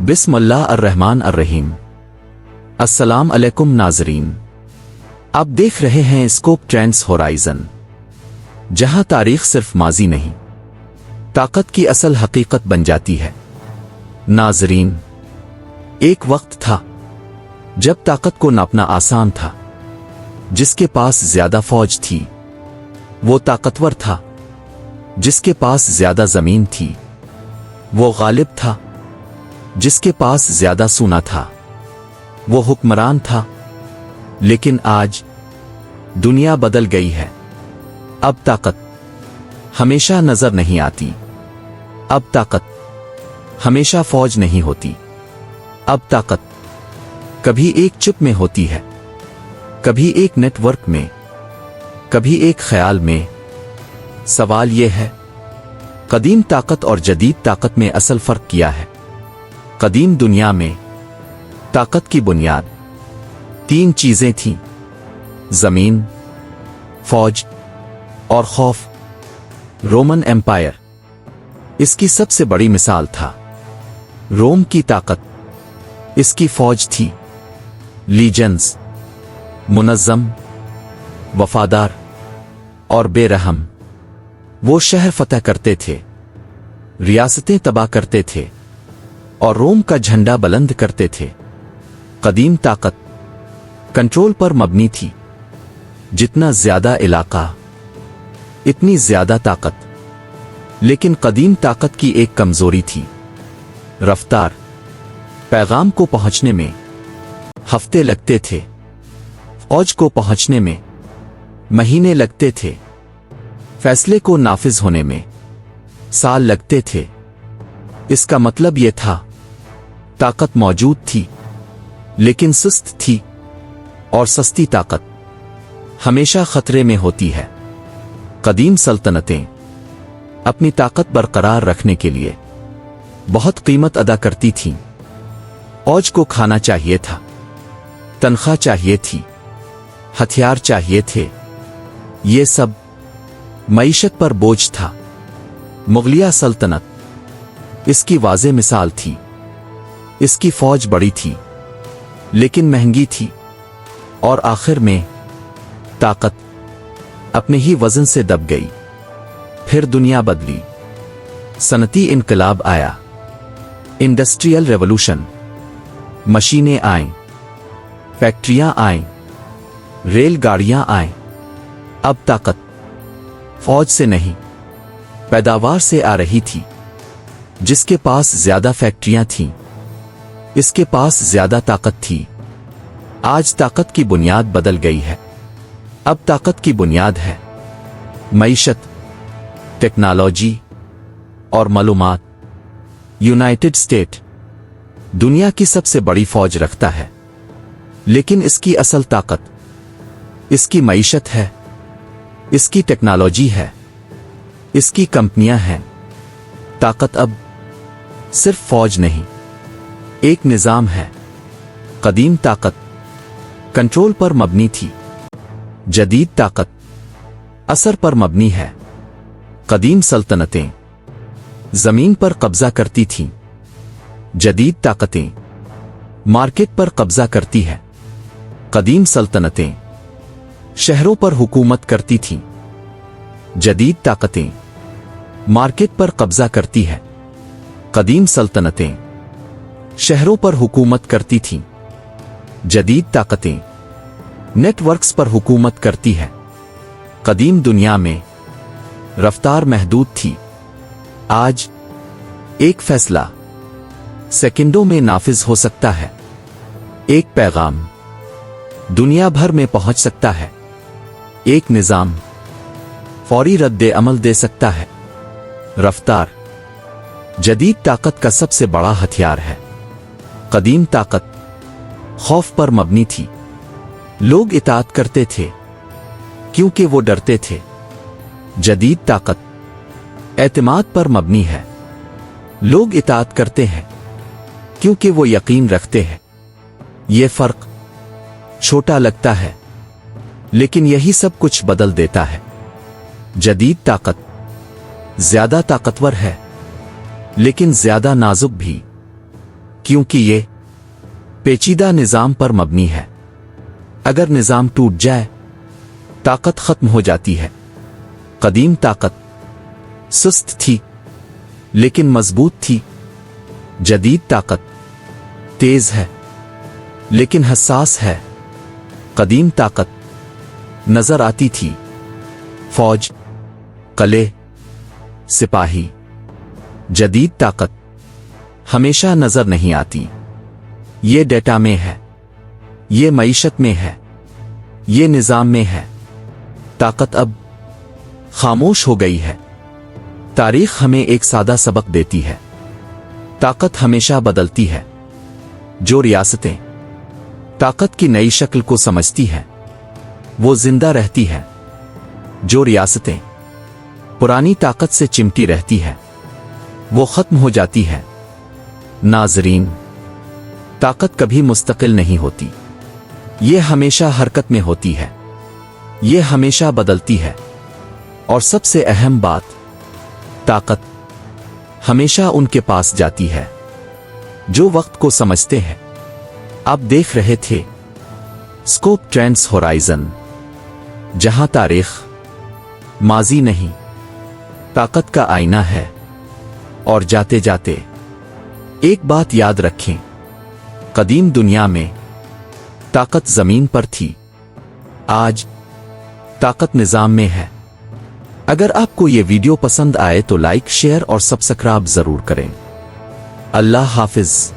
बिस्मिल्लाह अर्रहमान अर्रहीम। अस्सलाम अलैकुम नाजरीन, आप देख रहे हैं स्कोप ट्रेंड्स होराइजन, जहां तारीख सिर्फ माजी नहीं, ताकत की असल हकीकत बन जाती है। नाजरीन, एक वक्त था जब ताकत को नापना आसान था। जिसके पास ज्यादा फौज थी वो ताकतवर था, जिसके पास ज्यादा जमीन थी वो गालिब था, जिसके पास ज्यादा सोना था वो हुक्मरान था। लेकिन आज दुनिया बदल गई है। अब ताकत हमेशा नजर नहीं आती। अब ताकत हमेशा फौज नहीं होती। अब ताकत कभी एक चिप में होती है, कभी एक नेटवर्क में, कभी एक ख्याल में। सवाल यह है, कदीम ताकत और जदीद ताकत में असल फर्क क्या है? कदीम दुनिया में ताकत की बुनियाद तीन चीजें थीं: जमीन, फौज और खौफ। रोमन एम्पायर इसकी सबसे बड़ी मिसाल था। रोम की ताकत इसकी फौज थी। लीजेंस मुनज़्ज़म, वफादार और बेरहम। वो शहर फतह करते थे, रियासतें तबाह करते थे और रोम का झंडा बुलंद करते थे। कदीम ताकत कंट्रोल पर मबनी थी। जितना ज्यादा इलाका इतनी ज्यादा ताकत। लेकिन कदीम ताकत की एक कमजोरी थी, रफ्तार। पैगाम को पहुंचने में हफ्ते लगते थे, फौज को पहुंचने में महीने लगते थे, फैसले को नाफिज होने में साल लगते थे। इसका मतलब यह था, ताकत मौजूद थी लेकिन सुस्त थी, और सस्ती ताकत हमेशा खतरे में होती है। कदीम सल्तनतें अपनी ताकत बरकरार रखने के लिए बहुत कीमत अदा करती थीं। फौज को खाना चाहिए था, तनख्वाह चाहिए थी, हथियार चाहिए थे। ये सब मईशत पर बोझ था। मुगलिया सल्तनत इसकी वाज़े मिसाल थी। इसकी फौज बड़ी थी लेकिन महंगी थी, और आखिर में ताकत अपने ही वजन से दब गई। फिर दुनिया बदली। सनती इनकलाब आया, इंडस्ट्रियल रेवोल्यूशन। मशीनें आईं, फैक्ट्रियां आईं, रेलगाड़ियां आईं। अब ताकत फौज से नहीं, पैदावार से आ रही थी। जिसके पास ज्यादा फैक्ट्रियां थीं, इसके पास ज्यादा ताकत थी। आज ताकत की बुनियाद बदल गई है। अब ताकत की बुनियाद है मईशत, टेक्नोलॉजी और मालूमात। यूनाइटेड स्टेट दुनिया की सबसे बड़ी फौज रखता है, लेकिन इसकी असल ताकत इसकी मईशत है, इसकी टेक्नोलॉजी है, इसकी कंपनियां हैं। ताकत अब सिर्फ फौज नहीं, एक निजाम है। कदीम ताकत कंट्रोल पर मबनी थी, जदीद ताकत असर पर मबनी है। कदीम सल्तनतें जमीन पर कब्जा करती थीं, जदीद ताकतें मार्केट पर कब्जा करती है। कदीम सल्तनतें शहरों पर हुकूमत करती थीं, जदीद ताकतें मार्केट पर कब्जा करती है। कदीम सल्तनतें शहरों पर हुकूमत करती थीं, जदीद ताकतें नेटवर्क्स पर हुकूमत करती है। कदीम दुनिया में रफ्तार महदूद थी। आज एक फैसला सेकंडों में नाफिज हो सकता है। एक पैगाम दुनिया भर में पहुंच सकता है। एक निजाम फौरी रद्दे अमल दे सकता है। रफ्तार जदीद ताकत का सबसे बड़ा हथियार है। कदीम ताकत खौफ पर मबनी थी। लोग इताअत करते थे क्योंकि वो डरते थे। जदीद ताकत एतमाद पर मबनी है। लोग इताअत करते हैं क्योंकि वो यकीन रखते हैं। ये फर्क छोटा लगता है, लेकिन यही सब कुछ बदल देता है। जदीद ताकत ज्यादा ताकतवर है, लेकिन ज्यादा नाजुक भी। کیونکہ یہ پیچیدہ نظام پر مبنی ہے۔ اگر نظام ٹوٹ جائے طاقت ختم ہو جاتی ہے۔ قدیم طاقت سست تھی لیکن مضبوط تھی۔ جدید طاقت تیز ہے لیکن حساس ہے۔ قدیم طاقت نظر آتی تھی، فوج، قلعے، سپاہی۔ جدید طاقت ہمیشہ نظر نہیں آتی۔ یہ ڈیٹا میں ہے، یہ معیشت میں ہے، یہ نظام میں ہے۔ طاقت اب خاموش ہو گئی ہے۔ تاریخ ہمیں ایک سادہ سبق دیتی ہے، طاقت ہمیشہ بدلتی ہے۔ جو ریاستیں طاقت کی نئی شکل کو سمجھتی ہیں وہ زندہ رہتی ہے۔ جو ریاستیں پرانی طاقت سے چمٹی رہتی ہے وہ ختم ہو جاتی ہے۔ ناظرین، طاقت کبھی مستقل نہیں ہوتی، یہ ہمیشہ حرکت میں ہوتی ہے، یہ ہمیشہ بدلتی ہے۔ اور سب سے اہم بات، طاقت ہمیشہ ان کے پاس جاتی ہے جو وقت کو سمجھتے ہیں۔ آپ دیکھ رہے تھے اسکوپ ٹرینڈز ہورائزن، جہاں تاریخ ماضی نہیں، طاقت کا آئینہ ہے۔ اور جاتے جاتے ایک بات یاد رکھیں، قدیم دنیا میں طاقت زمین پر تھی، آج طاقت نظام میں ہے۔ اگر آپ کو یہ ویڈیو پسند آئے تو لائک، شیئر اور سبسکرائب ضرور کریں۔ اللہ حافظ۔